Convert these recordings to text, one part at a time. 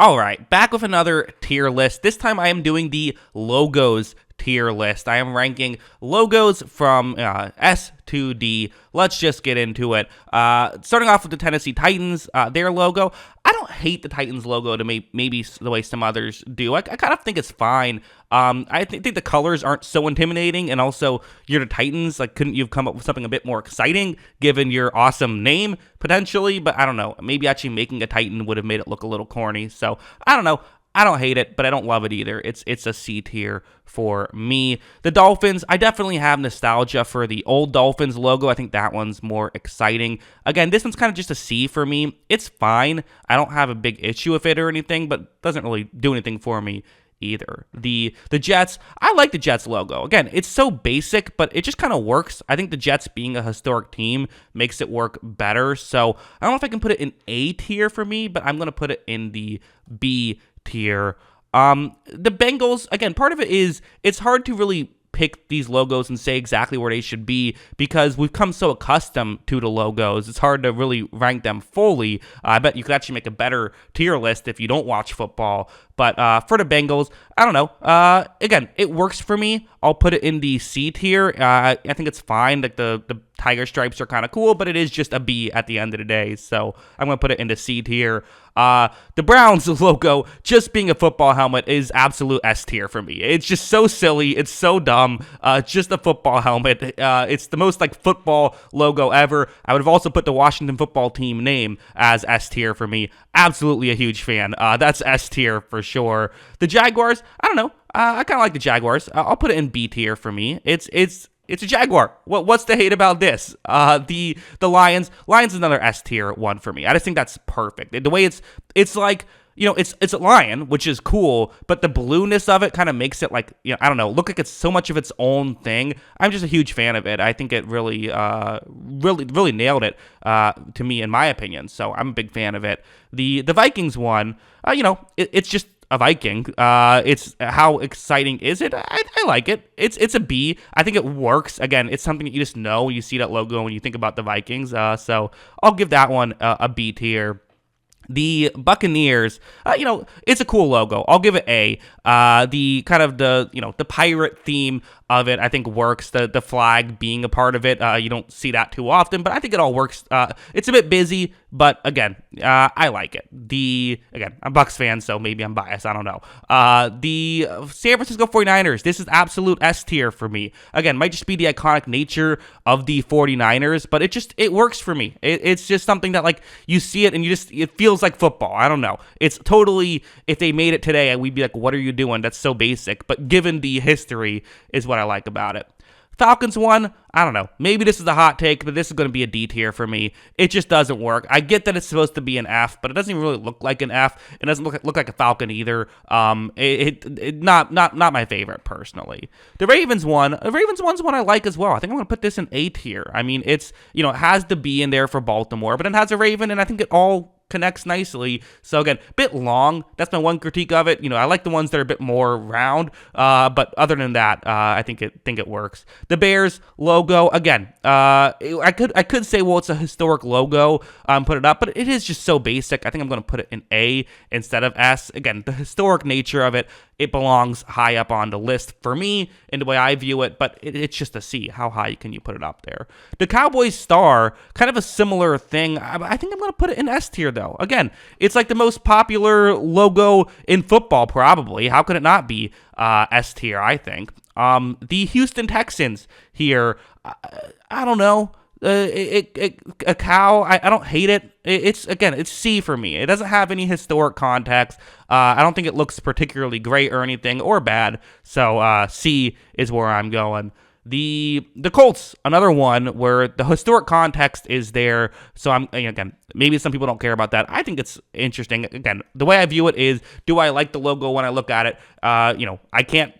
All right, back with another tier list. This time I am doing the logos tier list. I am ranking logos from S to D. Let's just get into it. Starting off with the Tennessee Titans, their logo. I don't hate the Titans logo to maybe the way some others do. I kind of think it's fine. I think the colors aren't so intimidating, and also you're the Titans. Like, couldn't you have come up with something a bit more exciting given your awesome name potentially? But I don't know. Maybe actually making a Titan would have made it look a little corny. So I don't know. I don't hate it, but I don't love it either. It's a C tier for me. The Dolphins, I definitely have nostalgia for the old Dolphins logo. I think that one's more exciting. Again, this one's kind of just a C for me. It's fine. I don't have a big issue with it or anything, but doesn't really do anything for me either. The Jets, I like the Jets logo. Again, it's so basic, but it just kind of works. I think the Jets being a historic team makes it work better. So I don't know if I can put it in A tier for me, but I'm going to put it in the B tier. The Bengals, again, part of it is it's hard to really pick these logos and say exactly where they should be because we've come so accustomed to the logos. It's hard to really rank them fully. I bet you could actually make a better tier list if you don't watch football. But for the Bengals, I don't know. Again, it works for me. I'll put it in the C tier. I think it's fine. Like the tiger stripes are kind of cool, but it is just a B at the end of the day. So I'm going to put it into C tier. The Browns logo, just being a football helmet, is absolute S tier for me. It's just so silly. It's so dumb. Just a football helmet. It's the most like football logo ever. I would have also put the Washington football team name as S tier for me. Absolutely a huge fan. That's S tier for sure. The Jaguars, I don't know. I kind of like the Jaguars. I'll put it in B tier for me. It's a Jaguar. What's the hate about this? The Lions is another S tier one for me. I just think that's perfect. The way it's like, you know, it's a lion, which is cool, but the blueness of it kind of makes it like, you know, I don't know, look like it's so much of its own thing. I'm just a huge fan of it. I think it really nailed it to me, in my opinion. So I'm a big fan of it. The Vikings one, you know, it's just a Viking. It's how exciting is it? I like it. It's a B. I think it works. Again, it's something that you just know. You see that logo when you think about the Vikings. So I'll give that one a B tier. The Buccaneers, you know, it's a cool logo. I'll give it A. The kind of the pirate theme of it, I think works. The flag being a part of it, you don't see that too often, but I think it all works. It's a bit busy, but again, I like it. Again, I'm a Bucs fan, so maybe I'm biased. I don't know. The San Francisco 49ers, this is absolute S tier for me. Again, might just be the iconic nature of the 49ers, but it works for me. It's just something that, like, you see it and it feels like football. I don't know. It's totally, if they made it today, we'd be like, what are you doing? That's so basic. But given the history is what I like about it. Falcons one, I don't know. Maybe this is a hot take, but this is going to be a D tier for me. It just doesn't work. I get that it's supposed to be an F, but it doesn't even really look like an F. It doesn't look like a Falcon either. Not my favorite personally. The Ravens one's one I like as well. I think I'm going to put this in A tier. I mean, it's, you know, it has the B in there for Baltimore, but it has a Raven, and I think it all connects nicely. So again, bit long. That's my one critique of it. You know, I like the ones that are a bit more round. But other than that, I think it works. The Bears logo, again, I could say, well, it's a historic logo. Put it up, but it is just so basic. I think I'm going to put it in A instead of S. Again, the historic nature of it belongs high up on the list for me and the way I view it, but it's just a C. How high can you put it up there? The Cowboys star, kind of a similar thing. I think I'm going to put it in S tier though. Again, it's like the most popular logo in football, probably. How could it not be S tier, I think? The Houston Texans here, I don't know. A cow, I don't hate it. It's C for me. It doesn't have any historic context. I don't think it looks particularly great or anything, or bad. So C is where I'm going. The Colts, another one where the historic context is there. So again, maybe some people don't care about that. I think it's interesting. Again, the way I view it is, do I like the logo when I look at it? I can't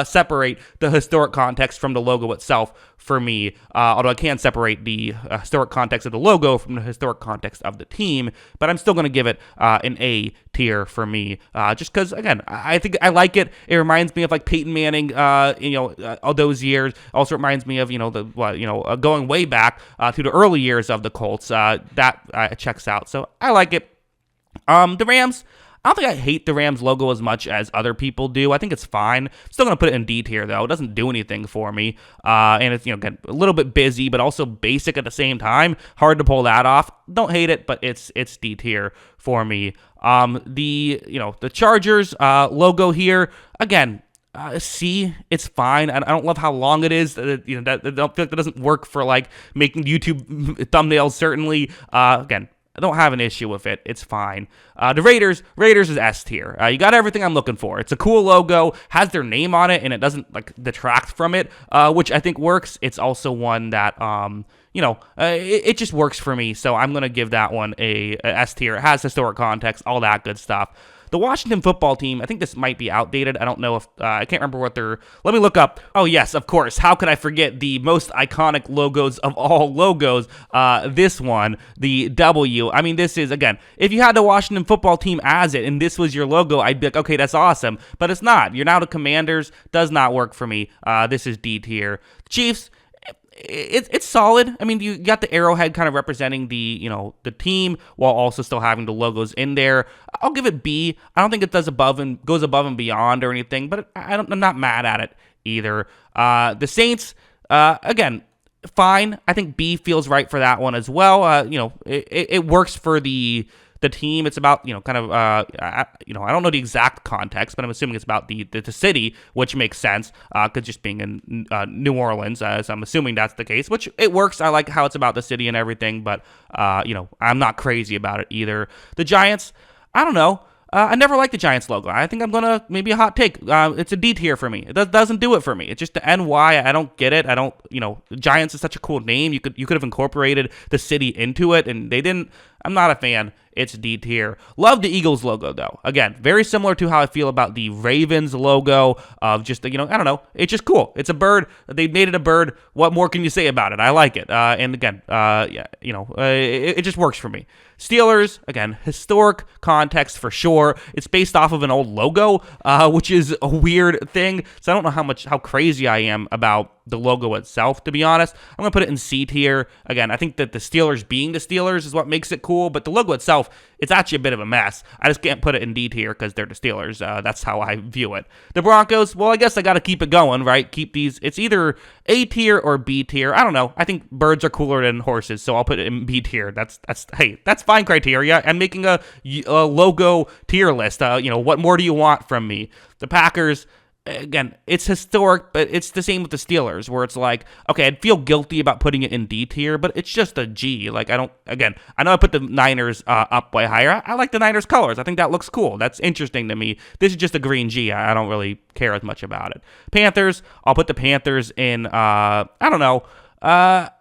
separate the historic context from the logo itself for me, although I can separate the historic context of the logo from the historic context of the team, but I'm still going to give it an A tier for me, just because, again, I think I like it. It reminds me of like Peyton Manning, all those years. Also reminds me of, going way back to the early years of the Colts. That checks out. So I like it. The Rams, I don't think I hate the Rams logo as much as other people do. I think it's fine. Still going to put it in D tier, though. It doesn't do anything for me. And it's, again, a little bit busy, but also basic at the same time. Hard to pull that off. Don't hate it, but it's D tier for me. The Chargers logo here, again, C, it's fine. I don't love how long it is. That I don't feel like that doesn't work for like making YouTube thumbnails. Certainly, again, I don't have an issue with it. It's fine. The Raiders is S tier. You got everything I'm looking for. It's a cool logo, has their name on it, and it doesn't like detract from it, which I think works. It's also one that it just works for me. So I'm gonna give that one a S tier. It has historic context, all that good stuff. The Washington football team, I think this might be outdated. I don't know if, I can't remember what they're, let me look up. Oh yes, of course. How could I forget the most iconic logos of all logos? This one, the W. I mean, this is, again, if you had the Washington football team as it, and this was your logo, I'd be like, okay, that's awesome. But it's not. You're now the Commanders. Does not work for me. This is D tier. Chiefs, it's solid. I mean, you got the arrowhead kind of representing the team while also still having the logos in there. I'll give it B. I don't think it goes above and beyond or anything, but I'm not mad at it either. The Saints, again, fine. I think B feels right for that one as well. It works for the team. It's about, I don't know the exact context, but I'm assuming it's about the city, which makes sense, because just being in New Orleans, so I'm assuming that's the case, which it works. I like how it's about the city and everything, but, I'm not crazy about it either. The Giants, I don't know. I never liked the Giants logo. I think I'm going to, maybe a hot take. It's a D tier for me. It doesn't do it for me. It's just the NY. I don't get it. I don't, Giants is such a cool name. You could have incorporated the city into it, and they didn't. I'm not a fan. It's D tier. Love the Eagles logo, though. Again, very similar to how I feel about the Ravens logo of just, I don't know. It's just cool. It's a bird. They made it a bird. What more can you say about it? I like it. And again, it just works for me. Steelers, again, historic context for sure. It's based off of an old logo, which is a weird thing. So I don't know how crazy I am about the logo itself, to be honest. I'm going to put it in C tier. Again, I think that the Steelers being the Steelers is what makes it cool, but the logo itself, it's actually a bit of a mess. I just can't put it in D tier because they're the Steelers. That's how I view it. The Broncos, well, I guess I got to keep it going, right? Keep these. It's either A tier or B tier. I don't know. I think birds are cooler than horses, so I'll put it in B tier. That's fine criteria. I'm making a logo tier list. What more do you want from me? The Packers, again, it's historic, but it's the same with the Steelers, where it's like, okay, I'd feel guilty about putting it in D tier, but it's just a G. Like, I know I put the Niners up way higher. I like the Niners colors. I think that looks cool. That's interesting to me. This is just a green G. I don't really care as much about it. Panthers, I'll put the Panthers in, I don't know.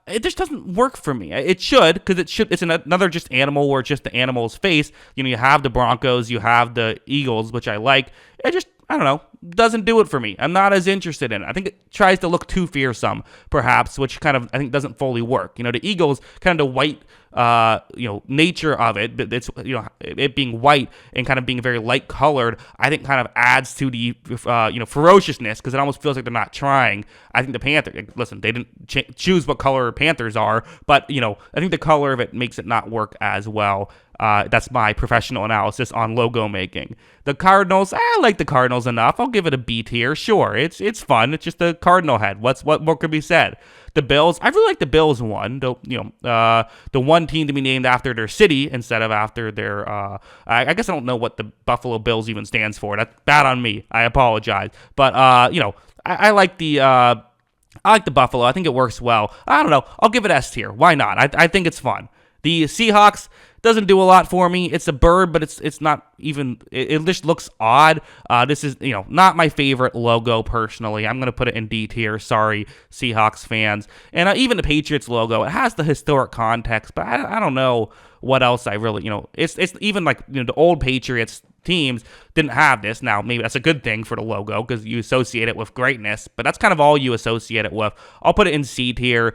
It just doesn't work for me. It should, because it's another just animal where it's just the animal's face. You have the Broncos, you have the Eagles, which I like. It just, I don't know, doesn't do it for me. I'm not as interested in it. I think it tries to look too fearsome, perhaps, which kind of, I think, doesn't fully work. The Eagles, kind of the white, nature of it, but it's, it being white and kind of being very light colored, I think kind of adds to the, ferociousness, because it almost feels like they're not trying. I think the Panthers, listen, they didn't choose what color Panthers are, but, I think the color of it makes it not work as well. That's my professional analysis on logo making. The Cardinals, I like the Cardinals enough. I'll give it a B tier. Sure, it's fun. It's just a cardinal head. What more could be said? The Bills, I really like the Bills one. The one team to be named after their city instead of after their. I guess I don't know what the Buffalo Bills even stands for. That's bad on me. I apologize. But I like the. I like the Buffalo. I think it works well. I don't know. I'll give it S tier. Why not? I think it's fun. The Seahawks doesn't do a lot for me. It's a bird, but it's not even. It just looks odd. This is not my favorite logo personally. I'm gonna put it in D tier. Sorry, Seahawks fans. And even the Patriots logo, it has the historic context, but I don't know what else I really It's even like the old Patriots teams didn't have this. Now, maybe that's a good thing for the logo because you associate it with greatness, but that's kind of all you associate it with. I'll put it in C tier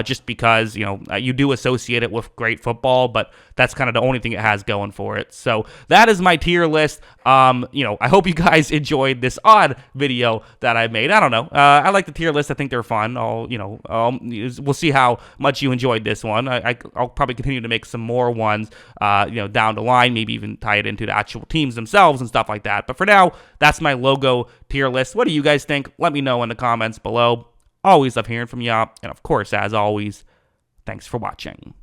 just because, you do associate it with great football, but that's kind of the only thing it has going for it. So that is my tier list. I hope you guys enjoyed this odd video that I made. I don't know. I like the tier list. I think they're fun. We'll see how much you enjoyed this one. I'll probably continue to make some more ones, down the line, maybe even tie it into the actual teams games themselves and stuff like that. But for now, that's my logo tier list. What do you guys think? Let me know in the comments below. Always love hearing from y'all. And of course, as always, thanks for watching.